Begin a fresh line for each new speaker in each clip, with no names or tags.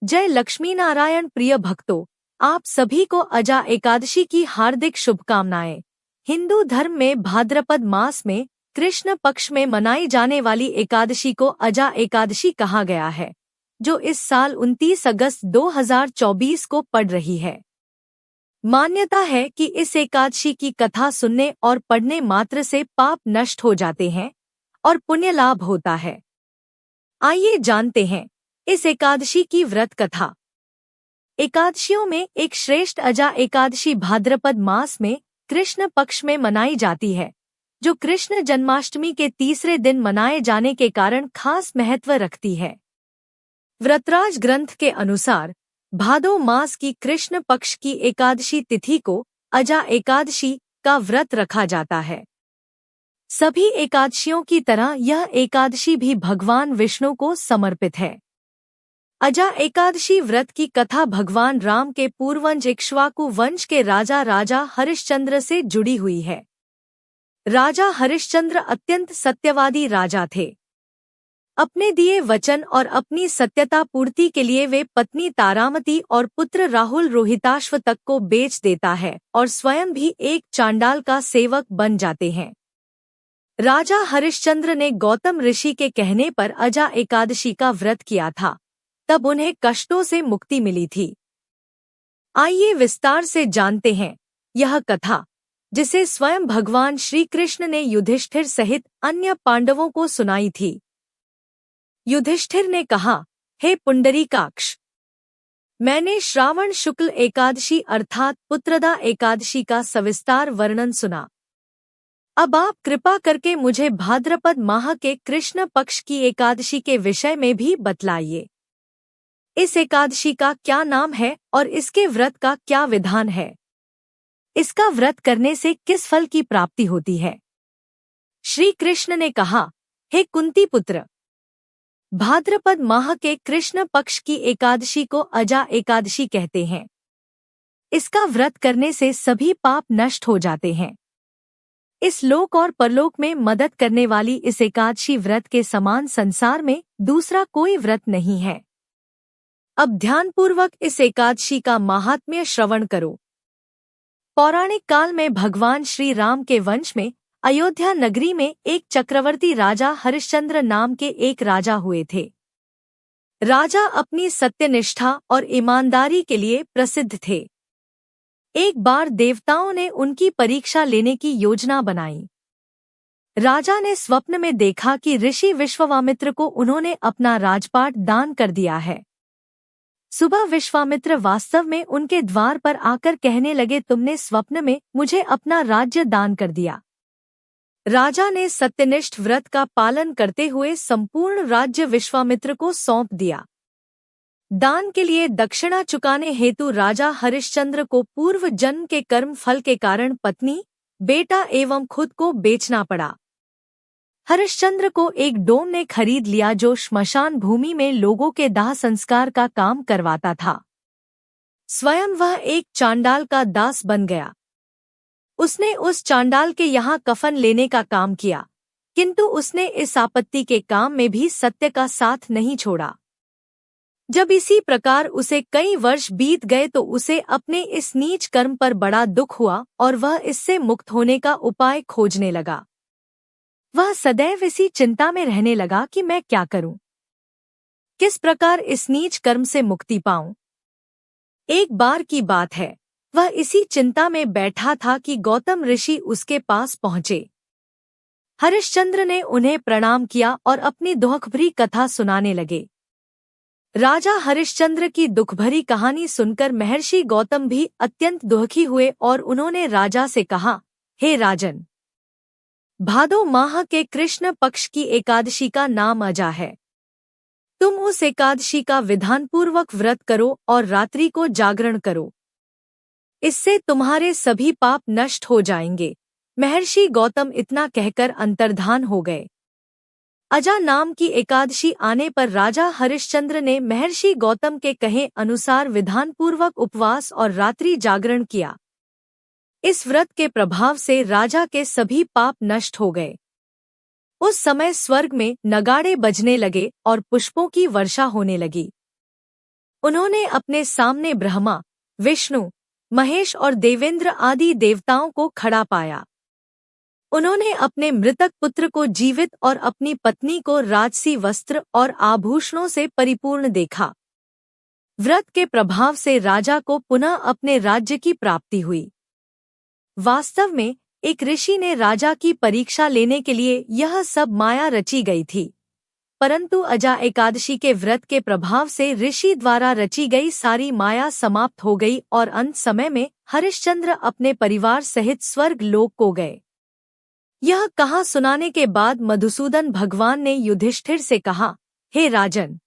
जय लक्ष्मी नारायण। प्रिय भक्तों, आप सभी को अजा एकादशी की हार्दिक शुभकामनाएं। हिंदू धर्म में भाद्रपद मास में कृष्ण पक्ष में मनाई जाने वाली एकादशी को अजा एकादशी कहा गया है, जो इस साल 29 अगस्त 2024 को पड़ रही है। मान्यता है कि इस एकादशी की कथा सुनने और पढ़ने मात्र से पाप नष्ट हो जाते हैं और पुण्य लाभ होता है। आइए जानते हैं इस एकादशी की व्रत कथा। एकादशियों में एक श्रेष्ठ अजा एकादशी भाद्रपद मास में कृष्ण पक्ष में मनाई जाती है, जो कृष्ण जन्माष्टमी के तीसरे दिन मनाए जाने के कारण खास महत्व रखती है। व्रतराज ग्रंथ के अनुसार भादो मास की कृष्ण पक्ष की एकादशी तिथि को अजा एकादशी का व्रत रखा जाता है। सभी एकादशियों की तरह यह एकादशी भी भगवान विष्णु को समर्पित है। अजा एकादशी व्रत की कथा भगवान राम के पूर्वज इक्ष्वाकु वंश के राजा हरिश्चंद्र से जुड़ी हुई है। राजा हरिश्चंद्र अत्यंत सत्यवादी राजा थे। अपने दिए वचन और अपनी सत्यता पूर्ति के लिए वे पत्नी तारामती और पुत्र राहुल रोहिताश्व तक को बेच देता है और स्वयं भी एक चांडाल का सेवक बन जाते हैं। राजा हरिश्चंद्र ने गौतम ऋषि के कहने पर अजा एकादशी का व्रत किया था, तब उन्हें कष्टों से मुक्ति मिली थी। आइए विस्तार से जानते हैं यह कथा, जिसे स्वयं भगवान श्री कृष्ण ने युधिष्ठिर सहित अन्य पांडवों को सुनाई थी। युधिष्ठिर ने कहा, हे पुंडरीकाक्ष, मैंने श्रावण शुक्ल एकादशी अर्थात पुत्रदा एकादशी का सविस्तार वर्णन सुना। अब आप कृपा करके मुझे भाद्रपद माह के कृष्ण पक्ष की एकादशी के विषय में भी बतलाइए। इस एकादशी का क्या नाम है और इसके व्रत का क्या विधान है? इसका व्रत करने से किस फल की प्राप्ति होती है? श्री कृष्ण ने कहा, हे कुंती पुत्र, भाद्रपद माह के कृष्ण पक्ष की एकादशी को अजा एकादशी कहते हैं। इसका व्रत करने से सभी पाप नष्ट हो जाते हैं। इस लोक और परलोक में मदद करने वाली इस एकादशी व्रत के समान संसार में दूसरा कोई व्रत नहीं है। अब ध्यानपूर्वक इस एकादशी का महात्म्य श्रवण करो। पौराणिक काल में भगवान श्री राम के वंश में अयोध्या नगरी में एक चक्रवर्ती राजा हरिश्चंद्र नाम के एक राजा हुए थे। राजा अपनी सत्यनिष्ठा और ईमानदारी के लिए प्रसिद्ध थे। एक बार देवताओं ने उनकी परीक्षा लेने की योजना बनाई। राजा ने स्वप्न में देखा कि ऋषि विश्वामित्र को उन्होंने अपना राजपाट दान कर दिया है। सुबह विश्वामित्र वास्तव में उनके द्वार पर आकर कहने लगे, तुमने स्वप्न में मुझे अपना राज्य दान कर दिया। राजा ने सत्यनिष्ठ व्रत का पालन करते हुए संपूर्ण राज्य विश्वामित्र को सौंप दिया। दान के लिए दक्षिणा चुकाने हेतु राजा हरिश्चंद्र को पूर्व जन्म के कर्म फल के कारण पत्नी, बेटा एवं खुद को बेचना पड़ा। हरिश्चंद्र को एक डोम ने खरीद लिया जो श्मशान भूमि में लोगों के दाह संस्कार का काम करवाता था। स्वयं वह एक चांडाल का दास बन गया। उसने उस चांडाल के यहाँ कफन लेने का काम किया, किंतु उसने इस आपत्ति के काम में भी सत्य का साथ नहीं छोड़ा। जब इसी प्रकार उसे कई वर्ष बीत गए तो उसे अपने इस नीच कर्म पर बड़ा दुख हुआ और वह इससे मुक्त होने का उपाय खोजने लगा। वह सदैव इसी चिंता में रहने लगा कि मैं क्या करूं, किस प्रकार इस नीच कर्म से मुक्ति पाऊं। एक बार की बात है, वह इसी चिंता में बैठा था कि गौतम ऋषि उसके पास पहुंचे। हरिश्चंद्र ने उन्हें प्रणाम किया और अपनी दुखभरी कथा सुनाने लगे। राजा हरिश्चंद्र की दुखभरी कहानी सुनकर महर्षि गौतम भी अत्यंत दुखी हुए और उन्होंने राजा से कहा, हे राजन, भादो माह के कृष्ण पक्ष की एकादशी का नाम अजा है। तुम उस एकादशी का विधानपूर्वक व्रत करो और रात्रि को जागरण करो। इससे तुम्हारे सभी पाप नष्ट हो जाएंगे। महर्षि गौतम इतना कहकर अंतर्धान हो गए। अजा नाम की एकादशी आने पर राजा हरिश्चंद्र ने महर्षि गौतम के कहे अनुसार विधानपूर्वक उपवास और रात्रि जागरण किया। इस व्रत के प्रभाव से राजा के सभी पाप नष्ट हो गए। उस समय स्वर्ग में नगाड़े बजने लगे और पुष्पों की वर्षा होने लगी। उन्होंने अपने सामने ब्रह्मा, विष्णु, महेश और देवेंद्र आदि देवताओं को खड़ा पाया। उन्होंने अपने मृतक पुत्र को जीवित और अपनी पत्नी को राजसी वस्त्र और आभूषणों से परिपूर्ण देखा। व्रत के प्रभाव से राजा को पुनः अपने राज्य की प्राप्ति हुई। वास्तव में एक ऋषि ने राजा की परीक्षा लेने के लिए यह सब माया रची गई थी, परंतु अजा एकादशी के व्रत के प्रभाव से ऋषि द्वारा रची गई सारी माया समाप्त हो गई और अंत समय में हरिश्चंद्र अपने परिवार सहित स्वर्ग लोक को गए। यह कहा सुनाने के बाद मधुसूदन भगवान ने युधिष्ठिर से कहा, हे राजन,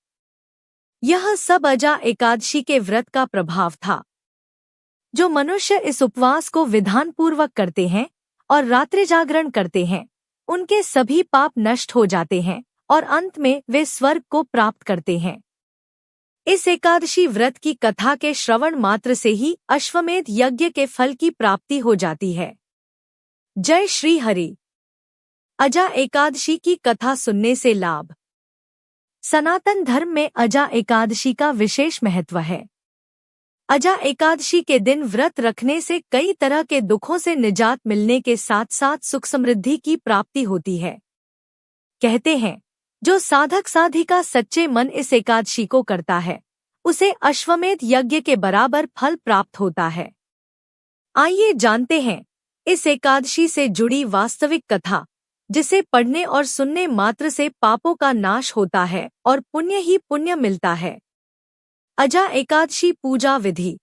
यह सब अजा एकादशी के व्रत का प्रभाव था। जो मनुष्य इस उपवास को विधानपूर्वक करते हैं और रात्रि जागरण करते हैं, उनके सभी पाप नष्ट हो जाते हैं और अंत में वे स्वर्ग को प्राप्त करते हैं। इस एकादशी व्रत की कथा के श्रवण मात्र से ही अश्वमेध यज्ञ के फल की प्राप्ति हो जाती है। जय श्री हरि। अजा एकादशी की कथा सुनने से लाभ। सनातन धर्म में अजा एकादशी का विशेष महत्व है। अजा एकादशी के दिन व्रत रखने से कई तरह के दुखों से निजात मिलने के साथ साथ सुख समृद्धि की प्राप्ति होती है। कहते हैं, जो साधक साधिका सच्चे मन इस एकादशी को करता है, उसे अश्वमेध यज्ञ के बराबर फल प्राप्त होता है। आइए जानते हैं इस एकादशी से जुड़ी वास्तविक कथा, जिसे पढ़ने और सुनने मात्र से पापों का नाश होता है और पुण्य ही पुण्य मिलता है। अजा एकादशी पूजा विधि।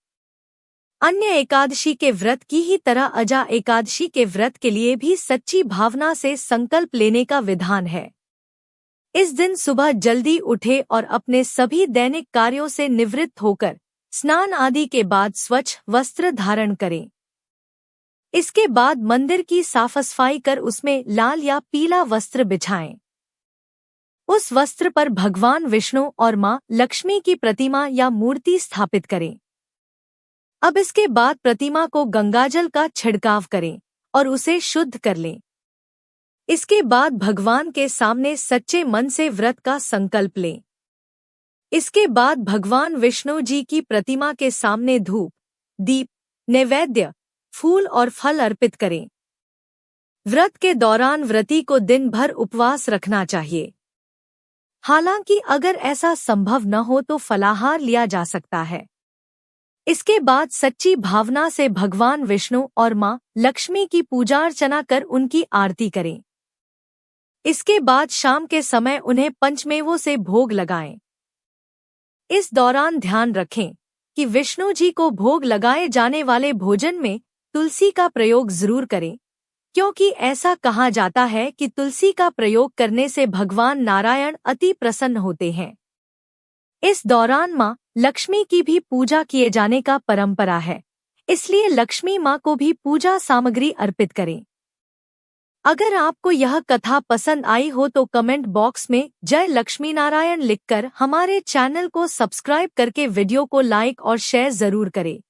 अन्य एकादशी के व्रत की ही तरह अजा एकादशी के व्रत के लिए भी सच्ची भावना से संकल्प लेने का विधान है। इस दिन सुबह जल्दी उठे और अपने सभी दैनिक कार्यों से निवृत्त होकर स्नान आदि के बाद स्वच्छ वस्त्र धारण करें। इसके बाद मंदिर की साफ सफाई कर उसमें लाल या पीला वस्त्र बिछाएं। उस वस्त्र पर भगवान विष्णु और मां लक्ष्मी की प्रतिमा या मूर्ति स्थापित करें। अब इसके बाद प्रतिमा को गंगाजल का छिड़काव करें और उसे शुद्ध कर लें। इसके बाद भगवान के सामने सच्चे मन से व्रत का संकल्प लें। इसके बाद भगवान विष्णु जी की प्रतिमा के सामने धूप, दीप, नैवेद्य, फूल और फल अर्पित करें। व्रत के दौरान व्रती को दिन भर उपवास रखना चाहिए। हालांकि अगर ऐसा संभव न हो तो फलाहार लिया जा सकता है। इसके बाद सच्ची भावना से भगवान विष्णु और मां लक्ष्मी की पूजा अर्चना कर उनकी आरती करें। इसके बाद शाम के समय उन्हें पंचमेवों से भोग लगाएं। इस दौरान ध्यान रखें कि विष्णु जी को भोग लगाए जाने वाले भोजन में तुलसी का प्रयोग जरूर करें, क्योंकि ऐसा कहा जाता है कि तुलसी का प्रयोग करने से भगवान नारायण अति प्रसन्न होते हैं। इस दौरान मां लक्ष्मी की भी पूजा किए जाने का परंपरा है, इसलिए लक्ष्मी मां को भी पूजा सामग्री अर्पित करें। अगर आपको यह कथा पसंद आई हो तो कमेंट बॉक्स में जय लक्ष्मी नारायण लिखकर हमारे चैनल को सब्सक्राइब करके वीडियो को लाइक और शेयर जरूर करें।